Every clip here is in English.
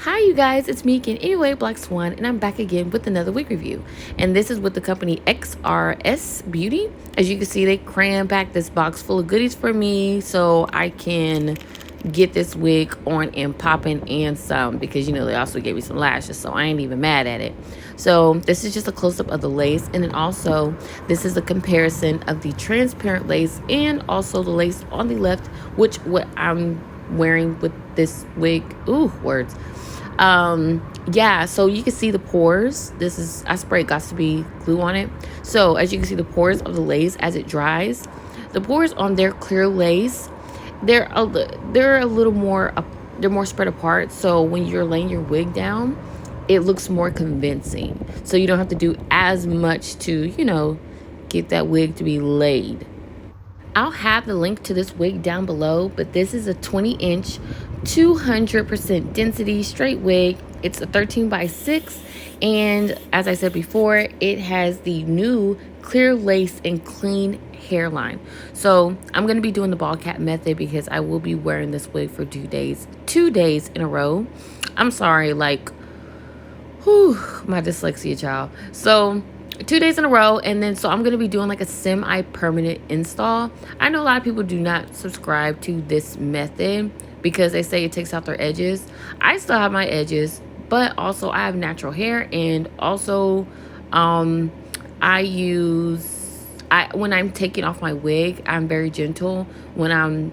Hi you guys, it's me again, anyway, Black Swan, and I'm back again with another wig review. And this is with the company Xrsbeauty. As you can see, they cram packed this box full of goodies for me so I can get this wig on and popping and some, because you know they also gave me some lashes, so I ain't even mad at it. So this is just a close-up of the lace, and then also this is a comparison of the transparent lace and also the lace on the left, which what I'm wearing with this wig. Ooh, words. Yeah, so you can see the pores. This is, I sprayed Xrsbeauty glue on it. So as you can see, the pores of the lace as it dries, the pores on their clear lace, they're a little more they're more spread apart. So when you're laying your wig down, it looks more convincing. So you don't have to do as much to, get that wig to be laid. I'll have the link to this wig down below, but this is a 20-inch, 200% density straight wig. It's a 13x6, and as I said before, it has the new clear lace and clean hairline. So I'm going to be doing the ball cap method because I will be wearing this wig for 2 days in a row. I'm sorry, like, whew, my dyslexia, child. So 2 days in a row, and then so I'm going to be doing like a semi-permanent install. I know a lot of people do not subscribe to this method because they say it takes out their edges. I still have my edges, but also I have natural hair, and also when I'm taking off my wig, I'm very gentle. When I'm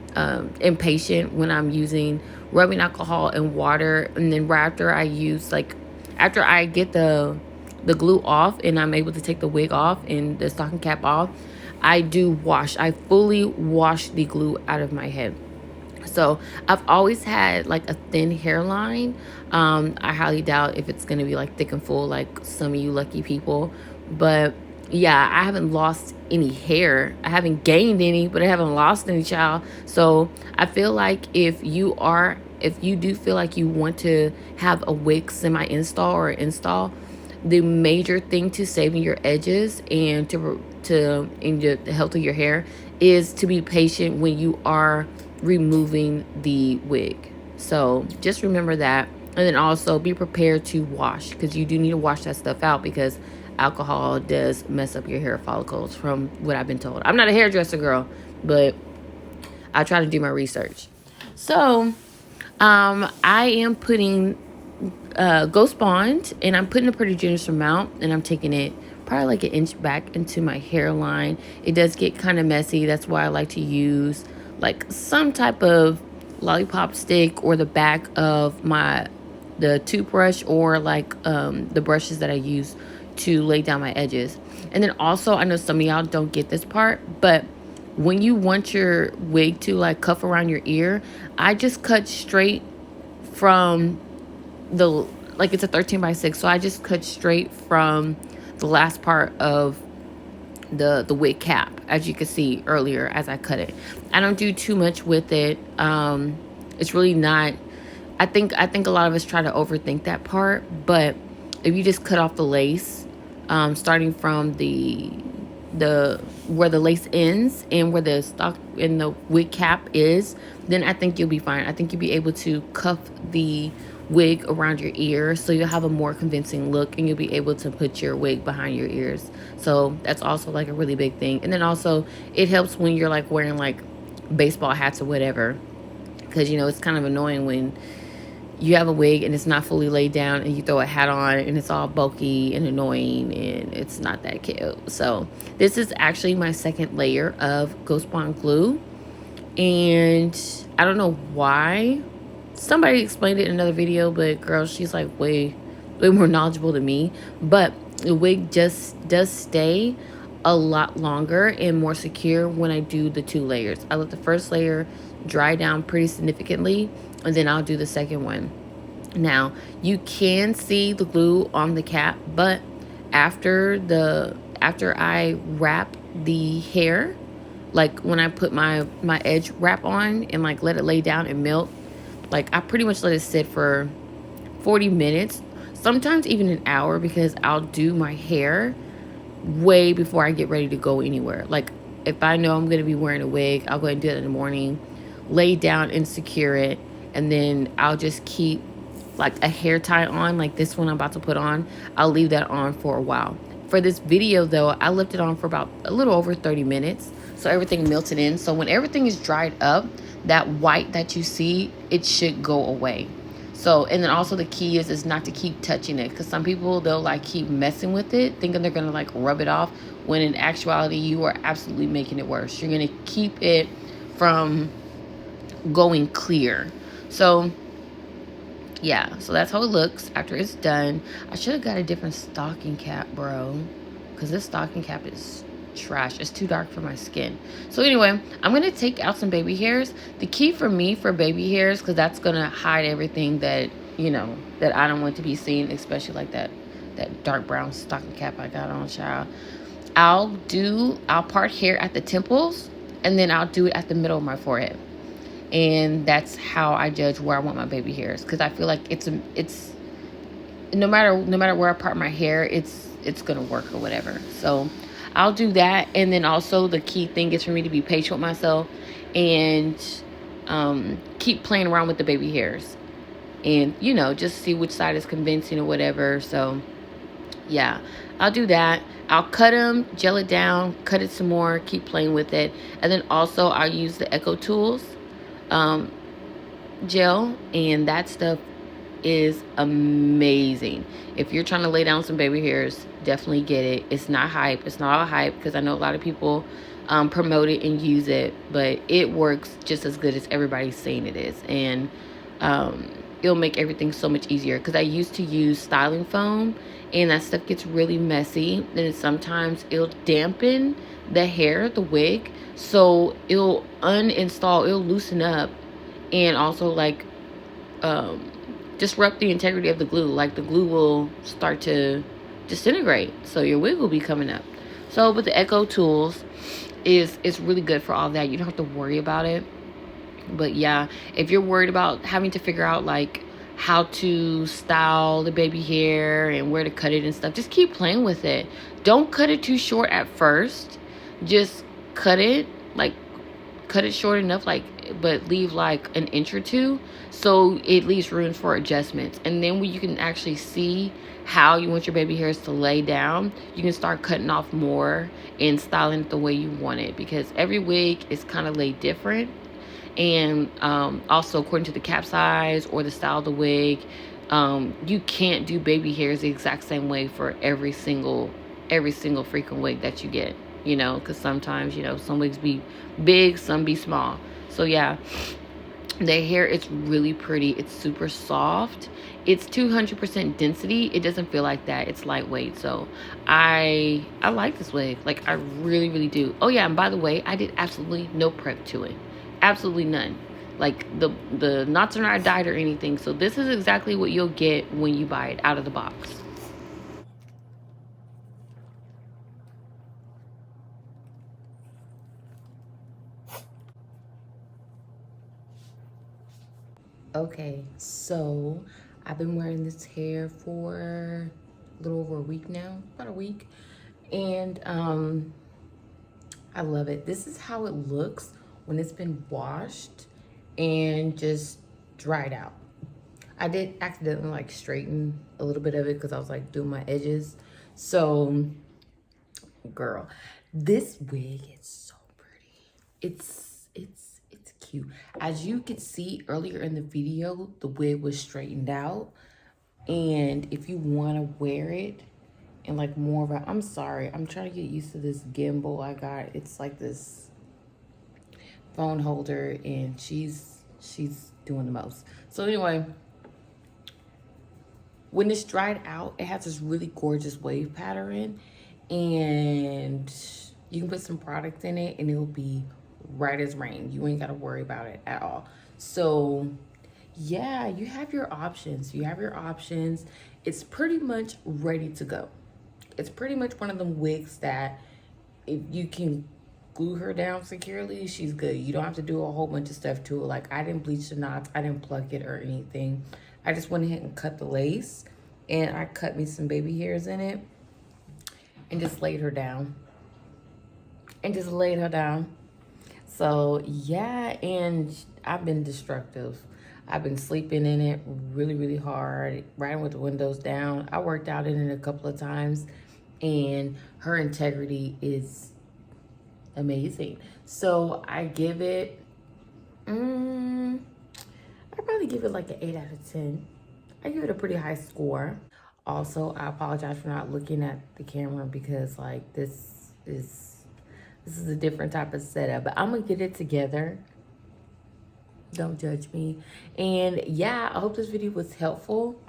impatient, when I'm using rubbing alcohol and water, and then right after I use, like, after I get the glue off and I'm able to take the wig off and the stocking cap off, I do wash. I fully wash the glue out of my head. So I've always had like a thin hairline. I highly doubt if it's gonna be like thick and full like some of you lucky people, but yeah, I haven't lost any hair. I haven't gained any, but I haven't lost any, child. So I feel like if you do feel like you want to have a wig semi install or install, the major thing to saving your edges and to in the health of your hair is to be patient when you are removing the wig. So just remember that, and then also be prepared to wash, because you do need to wash that stuff out, because alcohol does mess up your hair follicles, from what I've been told. I'm not a hairdresser, girl, but I try to do my research. So I am putting Ghost Bond, and I'm putting a pretty generous amount, and I'm taking it probably like an inch back into my hairline. It does get kind of messy. That's why I like to use like some type of lollipop stick or the back of the toothbrush, or like the brushes that I use to lay down my edges. And then also, I know some of y'all don't get this part, but when you want your wig to like cuff around your ear, I just cut straight from like, it's a 13x6, so I just cut straight from the last part of the wig cap, as you can see earlier as I cut it. I don't do too much with it. It's really not, I think a lot of us try to overthink that part, but if you just cut off the lace, starting from the where the lace ends and where the stock and the wig cap is, then I think you'll be fine. I think you'll be able to cuff the wig around your ear, so you'll have a more convincing look, and you'll be able to put your wig behind your ears. So that's also like a really big thing. And then also it helps when you're like wearing like baseball hats or whatever, because it's kind of annoying when you have a wig and it's not fully laid down, and you throw a hat on and it's all bulky and annoying, and it's not that cute. So this is actually my second layer of Ghost Bond glue, and I don't know why. Somebody explained it in another video, but girl, she's like way more knowledgeable than me. But the wig just does stay a lot longer and more secure when I do the 2 layers. I let the first layer dry down pretty significantly, and then I'll do the second one. Now you can see the glue on the cap, but after I wrap the hair, like when I put my edge wrap on and like let it lay down and melt, like I pretty much let it sit for 40 minutes, sometimes even an hour, because I'll do my hair way before I get ready to go anywhere. Like if I know I'm going to be wearing a wig, I'll go ahead and do it in the morning, lay down and secure it, and then I'll just keep like a hair tie on, like this one I'm about to put on, I'll leave that on for a while. For this video though, I left it on for about a little over 30 minutes. So everything melted in. So when everything is dried up, that white that you see, it should go away. So, and then also the key is not to keep touching it, because some people, they'll like keep messing with it thinking they're gonna like rub it off, when in actuality you are absolutely making it worse. You're gonna keep it from going clear. So yeah, so that's how it looks after it's done. I should have got a different stocking cap, bro, because this stocking cap is trash. It's too dark for my skin. So anyway, I'm gonna take out some baby hairs. The key for me for baby hairs, because that's gonna hide everything that, you know, that I don't want to be seen, especially like that dark brown stocking cap I got on, child. I'll part hair at the temples, and then I'll do it at the middle of my forehead. And that's how I judge where I want my baby hairs, because I feel like it's no matter where I part my hair, it's gonna work or whatever. So I'll do that. And then also the key thing is for me to be patient with myself and keep playing around with the baby hairs, and you know, just see which side is convincing or whatever. So yeah, I'll do that. I'll cut them, gel it down, cut it some more, keep playing with it. And then also I'll use the Echo Tools gel, and that stuff is amazing. If you're trying to lay down some baby hairs, definitely get it. It's not hype. It's not all hype, because I know a lot of people promote it and use it, but it works just as good as everybody's saying it is. And it'll make everything so much easier, because I used to use styling foam, and that stuff gets really messy, and sometimes it'll dampen the hair, the wig, so it'll uninstall, it'll loosen up, and also like disrupt the integrity of the glue. Like the glue will start to disintegrate, so your wig will be coming up. So with the Echo Tools, it's really good for all that. You don't have to worry about it. But yeah, if you're worried about having to figure out like how to style the baby hair and where to cut it and stuff, just keep playing with it. Don't cut it too short at first. Just cut it short enough, like, but leave like an inch or two, so it leaves room for adjustments. And then when you can actually see how you want your baby hairs to lay down, you can start cutting off more and styling it the way you want it, because every wig is kind of laid different. And also according to the cap size or the style of the wig, you can't do baby hairs the exact same way for every single freaking wig that you get, you know, because sometimes, you know, some wigs be big, some be small. So yeah, the hair is really pretty. It's super soft. It's 200% density. It doesn't feel like that. It's lightweight. So I like this wig. Like, I really, really do. Oh yeah, and by the way, I did absolutely no prep to it. Absolutely none. Like the knots are not dyed or anything. So this is exactly what you'll get when you buy it out of the box. Okay, so I've been wearing this hair for a little over a week now, about a week, and I love it. This is how it looks when it's been washed and just dried out. I did accidentally like straighten a little bit of it because I was like doing my edges. So, girl, this wig is so pretty. It's cute. As you could see earlier in the video, the wig was straightened out. And if you want to wear it in like more of a, I'm sorry, I'm trying to get used to this gimbal I got. It's like this phone holder, and she's doing the most. So anyway, when it's dried out, it has this really gorgeous wave pattern, and you can put some product in it and it'll be right as rain. You ain't got to worry about it at all. So yeah, you have your options. It's pretty much ready to go. It's pretty much one of them wigs that if you can glue her down securely, she's good. You don't have to do a whole bunch of stuff to it. Like, I didn't bleach the knots, I didn't pluck it or anything. I just went ahead and cut the lace, and I cut me some baby hairs in it and just laid her down. So yeah, and I've been destructive. I've been sleeping in it really, really hard, riding with the windows down. I worked out in it a couple of times, and her integrity is amazing. So I give it, I probably give it like an 8 out of 10. I give it a pretty high score. Also, I apologize for not looking at the camera because like this is a different type of setup, but I'm gonna get it together. Don't judge me. And yeah, I hope this video was helpful.